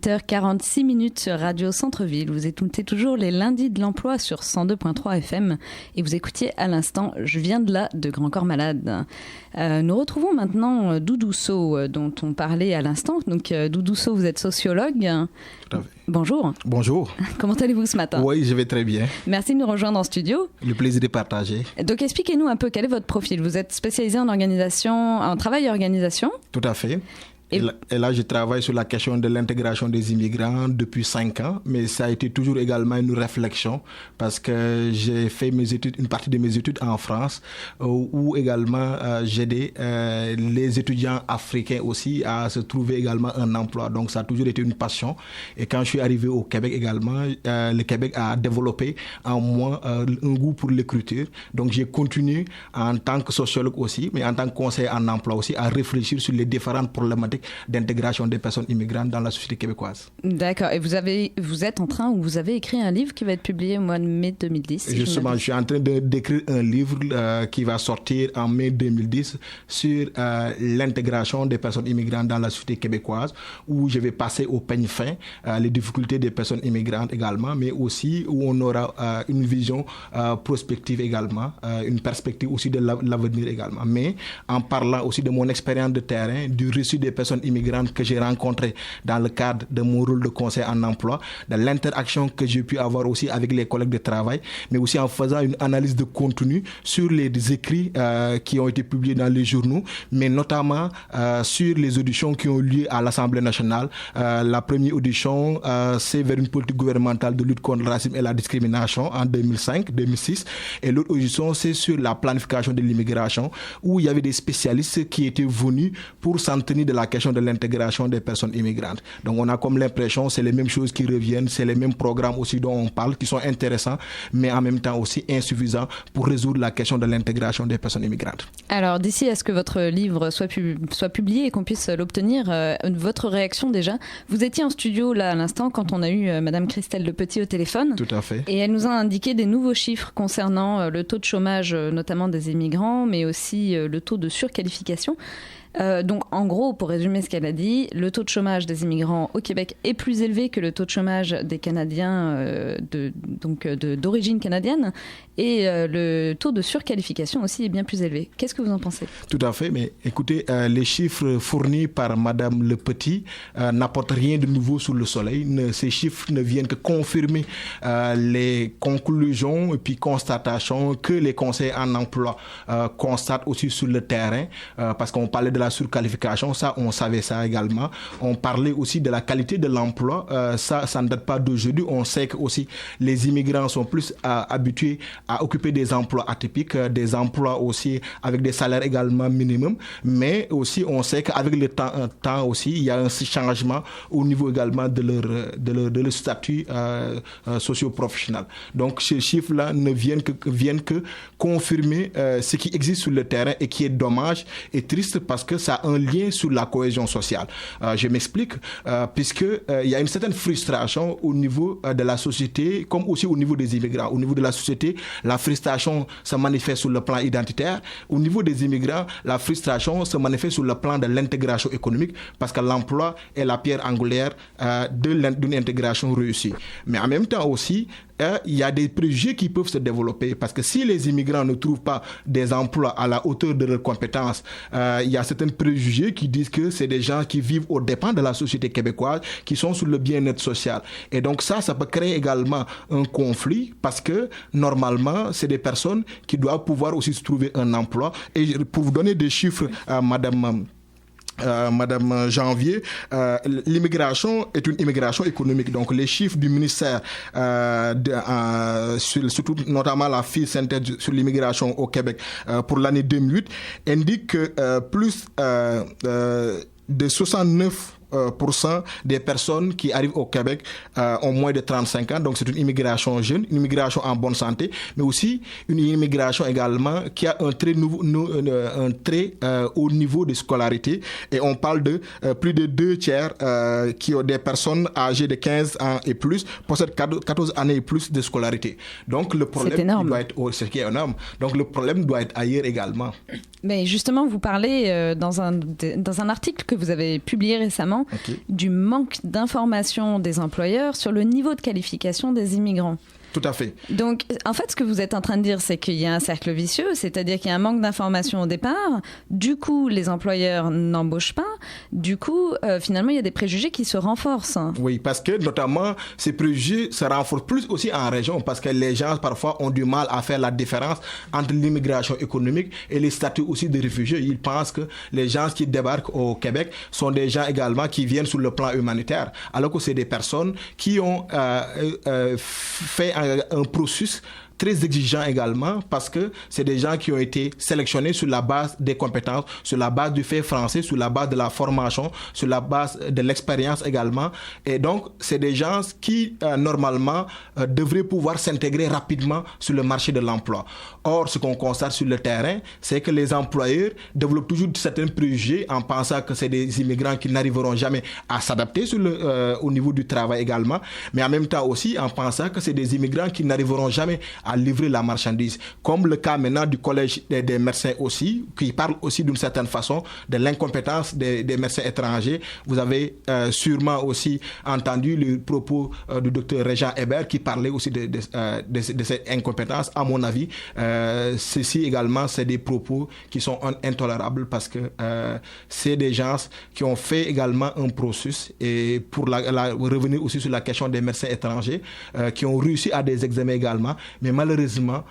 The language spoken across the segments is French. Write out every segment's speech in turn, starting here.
18h46 sur Radio Centre-Ville. Vous écoutez toujours les lundis de l'emploi sur 102.3 FM et vous écoutiez à l'instant Je viens de là de Grand Corps Malade. Nous retrouvons maintenant Doudou Sow dont on parlait à l'instant. Donc Doudou Sow, vous êtes sociologue. Tout à fait. Bonjour. Bonjour. Comment allez-vous ce matin ? Oui, je vais très bien. Merci de nous rejoindre en studio. Le plaisir de partager. Donc expliquez-nous un peu quel est votre profil. Vous êtes spécialisé en travail et organisation. Tout à fait. Et là, je travaille sur la question de l'intégration des immigrants depuis 5 ans, mais ça a été toujours également une réflexion parce que j'ai fait une partie de mes études en France où également j'aidais les étudiants africains aussi à se trouver également un emploi. Donc, ça a toujours été une passion. Et quand je suis arrivé au Québec également, le Québec a développé en moi un goût pour l'écriture. Donc, j'ai continué en tant que sociologue aussi, mais en tant que conseiller en emploi aussi, à réfléchir sur les différentes problématiques d'intégration des personnes immigrantes dans la société québécoise. D'accord. Et vous avez écrit un livre qui va être publié au mois de mai 2010. Justement, je suis en train d'écrire un livre qui va sortir en mai 2010 sur l'intégration des personnes immigrantes dans la société québécoise, où je vais passer au peigne fin les difficultés des personnes immigrantes également, mais aussi où on aura une vision prospective également, une perspective aussi de l'avenir également. Mais en parlant aussi de mon expérience de terrain, du reçu des personnes immigrantes que j'ai rencontrées dans le cadre de mon rôle de conseil en emploi, de l'interaction que j'ai pu avoir aussi avec les collègues de travail, mais aussi en faisant une analyse de contenu sur les écrits qui ont été publiés dans les journaux, mais notamment sur les auditions qui ont eu lieu à l'Assemblée nationale. La première audition, c'est vers une politique gouvernementale de lutte contre le racisme et la discrimination en 2005-2006, et l'autre audition, c'est sur la planification de l'immigration, où il y avait des spécialistes qui étaient venus pour s'en tenir de la question de l'intégration des personnes immigrantes. Donc on a comme l'impression c'est les mêmes choses qui reviennent, c'est les mêmes programmes aussi dont on parle qui sont intéressants mais en même temps aussi insuffisants pour résoudre la question de l'intégration des personnes immigrantes. Alors d'ici à ce que votre livre soit publié et qu'on puisse l'obtenir, votre réaction déjà, vous étiez en studio là à l'instant quand on a eu Madame Christelle Lepetit au téléphone. Tout à fait. Et elle nous a indiqué des nouveaux chiffres concernant le taux de chômage notamment des immigrants mais aussi le taux de surqualification. Donc en gros, pour résumer ce qu'elle a dit, le taux de chômage des immigrants au Québec est plus élevé que le taux de chômage des Canadiens d'origine canadienne et le taux de surqualification aussi est bien plus élevé. Qu'est-ce que vous en pensez ? Tout à fait, mais écoutez, les chiffres fournis par Madame Lepetit n'apportent rien de nouveau sous le soleil. Ces chiffres ne viennent que confirmer les conclusions et puis constatations que les conseillers en emploi constatent aussi sur le terrain, parce qu'on parlait de la surqualification, ça on savait ça également. On parlait aussi de la qualité de l'emploi, ça ne date pas d'aujourd'hui. On sait que aussi les immigrants sont plus habitués à occuper des emplois atypiques, des emplois aussi avec des salaires également minimum, mais aussi on sait qu'avec le temps aussi il y a un changement au niveau également de leur statut socio-professionnel. Donc ces chiffres-là ne viennent que confirmer ce qui existe sur le terrain et qui est dommage et triste parce que ça a un lien sur la cohésion sociale. Je m'explique, puisque il y a une certaine frustration au niveau de la société, comme aussi au niveau des immigrants. Au niveau de la société, la frustration se manifeste sur le plan identitaire. Au niveau des immigrants, la frustration se manifeste sur le plan de l'intégration économique, parce que l'emploi est la pierre angulaire d'une intégration réussie. Mais en même temps aussi, il y a des préjugés qui peuvent se développer, parce que si les immigrants ne trouvent pas des emplois à la hauteur de leurs compétences, il y a certains préjugés qui disent que c'est des gens qui vivent aux dépens de la société québécoise, qui sont sur le bien-être social. Et donc ça peut créer également un conflit, parce que normalement, c'est des personnes qui doivent pouvoir aussi se trouver un emploi. Et pour vous donner des chiffres, Madame Janvier, l'immigration est une immigration économique. Donc les chiffres du ministère, surtout notamment la file synthèse sur l'immigration au Québec pour l'année 2008, indiquent que plus de 69% des personnes qui arrivent au Québec ont moins de 35 ans. Donc c'est une immigration jeune, une immigration en bonne santé, mais aussi une immigration également qui a un très haut niveau de scolarité. Et on parle de plus de 2/3 qui ont des personnes âgées de 15 ans et plus, possèdent 14 années et plus de scolarité. Donc le problème doit être, c'est ce qui est énorme. Donc le problème doit être ailleurs également. Mais justement, vous parlez dans un article que vous avez publié récemment notamment du manque d'information des employeurs sur le niveau de qualification des immigrants. Tout à fait. Donc, en fait, ce que vous êtes en train de dire, c'est qu'il y a un cercle vicieux, c'est-à-dire qu'il y a un manque d'information au départ. Du coup, les employeurs n'embauchent pas. Du coup, finalement, il y a des préjugés qui se renforcent. Oui, parce que notamment, ces préjugés se renforcent plus aussi en région, parce que les gens, parfois, ont du mal à faire la différence entre l'immigration économique et les statuts aussi de réfugiés. Ils pensent que les gens qui débarquent au Québec sont des gens également qui viennent sur le plan humanitaire, alors que c'est des personnes qui ont fait un processus très exigeant également, parce que c'est des gens qui ont été sélectionnés sur la base des compétences, sur la base du fait français, sur la base de la formation, sur la base de l'expérience également. Et donc, c'est des gens qui, normalement, devraient pouvoir s'intégrer rapidement sur le marché de l'emploi. Or, ce qu'on constate sur le terrain, c'est que les employeurs développent toujours certains préjugés en pensant que c'est des immigrants qui n'arriveront jamais à s'adapter au niveau du travail également, mais en même temps aussi en pensant que c'est des immigrants qui n'arriveront jamais à livrer la marchandise. Comme le cas maintenant du Collège des médecins aussi, qui parle aussi d'une certaine façon de l'incompétence des médecins étrangers. Vous avez sûrement aussi entendu le propos du docteur Régent Hébert qui parlait aussi de cette incompétence. À mon avis, ceci également, c'est des propos qui sont intolérables, parce que c'est des gens qui ont fait également un processus, et pour revenir aussi sur la question des médecins étrangers, qui ont réussi à des examens également, mais malheureusement,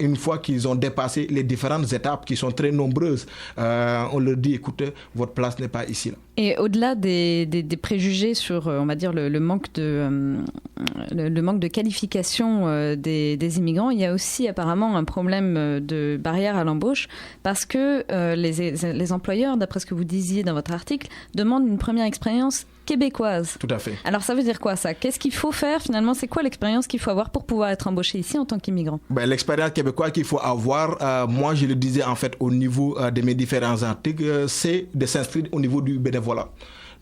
une fois qu'ils ont dépassé les différentes étapes qui sont très nombreuses, on leur dit, écoutez, votre place n'est pas ici. Là. Et au-delà des préjugés sur, on va dire, le manque de qualification des immigrants, il y a aussi apparemment un problème de barrière à l'embauche, parce que les employeurs, d'après ce que vous disiez dans votre article, demandent une première expérience québécoise. Tout à fait. Alors ça veut dire quoi ça? Qu'est-ce qu'il faut faire finalement? C'est quoi l'expérience qu'il faut avoir pour pouvoir être embauché ici en tant qu'immigrant? L'expérience québécoise qu'il faut avoir, moi je le disais en fait au niveau de mes différents articles, c'est de s'inscrire au niveau du bénévolat.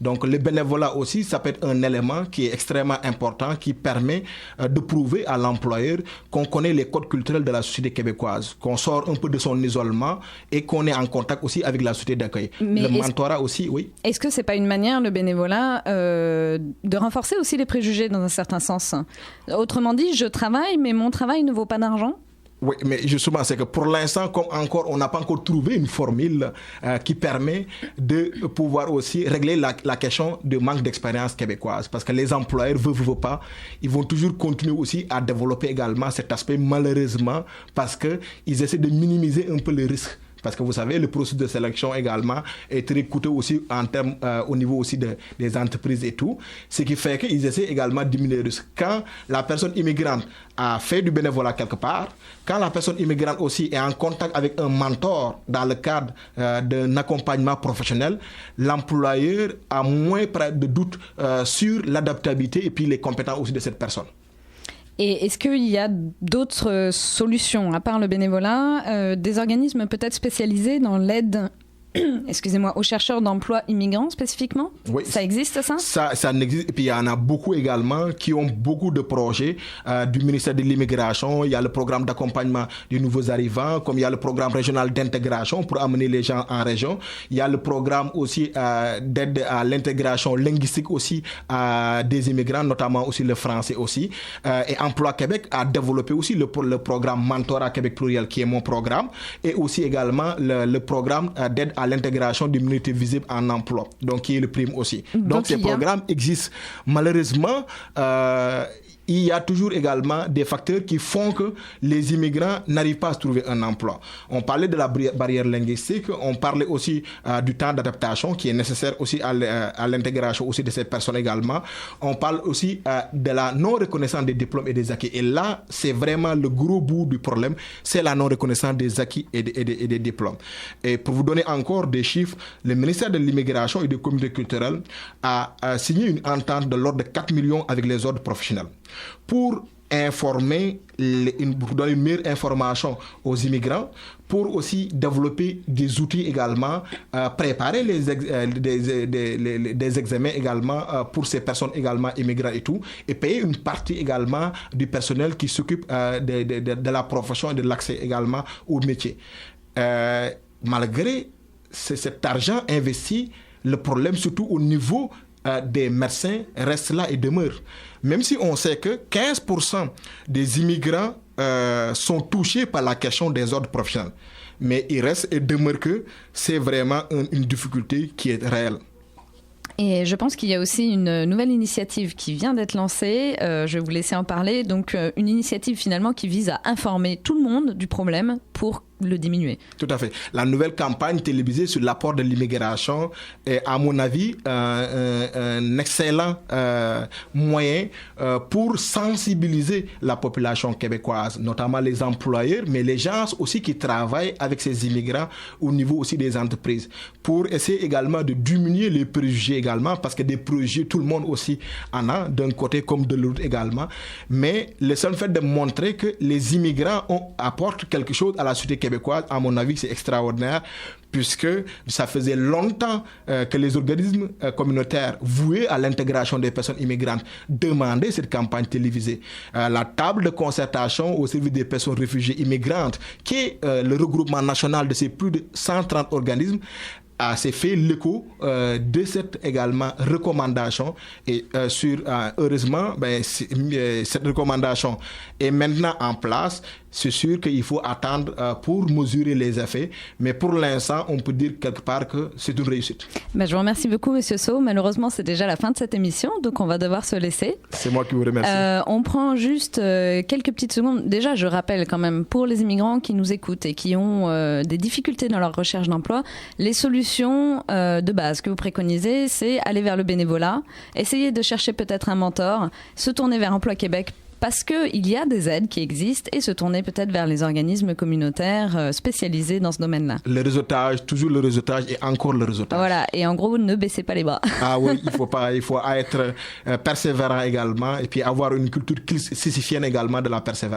Donc le bénévolat aussi, ça peut être un élément qui est extrêmement important, qui permet de prouver à l'employeur qu'on connaît les codes culturels de la société québécoise, qu'on sort un peu de son isolement et qu'on est en contact aussi avec la société d'accueil. Le mentorat aussi, oui. Est-ce que c'est pas une manière, le bénévolat, de renforcer aussi les préjugés dans un certain sens? Autrement dit, je travaille, mais mon travail ne vaut pas d'argent? Oui, mais justement, c'est que pour l'instant, comme encore, on n'a pas encore trouvé une formule qui permet de pouvoir aussi régler la question de manque d'expérience québécoise. Parce que les employeurs, veulent pas, ils vont toujours continuer aussi à développer également cet aspect, malheureusement, parce qu'ils essaient de minimiser un peu les risques. Parce que vous savez, le processus de sélection également est très coûteux aussi en termes, au niveau aussi des entreprises et tout. Ce qui fait qu'ils essaient également de diminuer le risque. Quand la personne immigrante a fait du bénévolat quelque part, quand la personne immigrante aussi est en contact avec un mentor dans le cadre d'un accompagnement professionnel, l'employeur a moins de doute sur l'adaptabilité et puis les compétences aussi de cette personne. Et est-ce qu'il y a d'autres solutions, à part le bénévolat, des organismes peut-être spécialisés dans l'aide excusez-moi, aux chercheurs d'emploi immigrants spécifiquement? Oui. Ça existe, ça? Ça existe. Et puis, il y en a beaucoup également qui ont beaucoup de projets du ministère de l'Immigration. Il y a le programme d'accompagnement des nouveaux arrivants, comme il y a le programme régional d'intégration pour amener les gens en région. Il y a le programme aussi d'aide à l'intégration linguistique aussi des immigrants, notamment aussi le français aussi. Et Emploi Québec a développé aussi le programme Mentorat Québec Pluriel, qui est mon programme, et aussi également le programme d'aide à l'intégration d'une minorité visible en emploi, donc qui est le prime aussi. Donc ces programmes existent. Malheureusement, il y a toujours également des facteurs qui font que les immigrants n'arrivent pas à se trouver un emploi. On parlait de la barrière linguistique, on parlait aussi du temps d'adaptation qui est nécessaire aussi à l'intégration aussi de ces personnes également. On parle aussi de la non-reconnaissance des diplômes et des acquis. Et là, c'est vraiment le gros bout du problème, c'est la non-reconnaissance des acquis et des diplômes. Et pour vous donner encore des chiffres, le ministère de l'Immigration et des communautés culturelles a signé une entente de l'ordre de 4 millions avec les ordres professionnels pour informer, pour donner une meilleure information aux immigrants, pour aussi développer des outils également, préparer des examens également pour ces personnes également immigrants et tout, et payer une partie également du personnel qui s'occupe de la profession et de l'accès également au métier. Malgré cet argent investi, le problème, surtout au niveau des médecins restent là et demeurent. Même si on sait que 15% des immigrants sont touchés par la question des ordres professionnels. Mais il reste et demeure que c'est vraiment une difficulté qui est réelle. Et je pense qu'il y a aussi une nouvelle initiative qui vient d'être lancée. Je vais vous laisser en parler. Donc, une initiative finalement qui vise à informer tout le monde du problème pour le diminuer. Tout à fait. La nouvelle campagne télévisée sur l'apport de l'immigration est, à mon avis, un excellent moyen pour sensibiliser la population québécoise, notamment les employeurs, mais les gens aussi qui travaillent avec ces immigrants au niveau aussi des entreprises, pour essayer également de diminuer les préjugés également, parce que des préjugés, tout le monde aussi en a, d'un côté comme de l'autre également. Mais le seul fait de montrer que les immigrants apportent quelque chose à la société québécoise, à mon avis, c'est extraordinaire, puisque ça faisait longtemps que les organismes communautaires voués à l'intégration des personnes immigrantes demandaient cette campagne télévisée. La table de concertation au service des personnes réfugiées immigrantes, qui est le regroupement national de ces plus de 130 organismes, s'est fait l'écho de cette également recommandation et heureusement cette recommandation est maintenant en place. C'est sûr qu'il faut attendre pour mesurer les effets, mais pour l'instant, on peut dire quelque part que c'est une réussite. Je vous remercie beaucoup, Monsieur Sow. Malheureusement, c'est déjà la fin de cette émission, donc on va devoir se laisser. C'est moi qui vous remercie. On prend juste quelques petites secondes. Déjà, je rappelle quand même, pour les immigrants qui nous écoutent et qui ont des difficultés dans leur recherche d'emploi, les solutions de base que vous préconisez, c'est aller vers le bénévolat, essayer de chercher peut-être un mentor, se tourner vers Emploi Québec, parce qu'il y a des aides qui existent, et se tourner peut-être vers les organismes communautaires spécialisés dans ce domaine-là. Le réseautage, toujours le réseautage et encore le réseautage. Voilà, et en gros, ne baissez pas les bras. Ah oui, il faut être persévérant également, et puis avoir une culture sisyphienne également de la persévérance.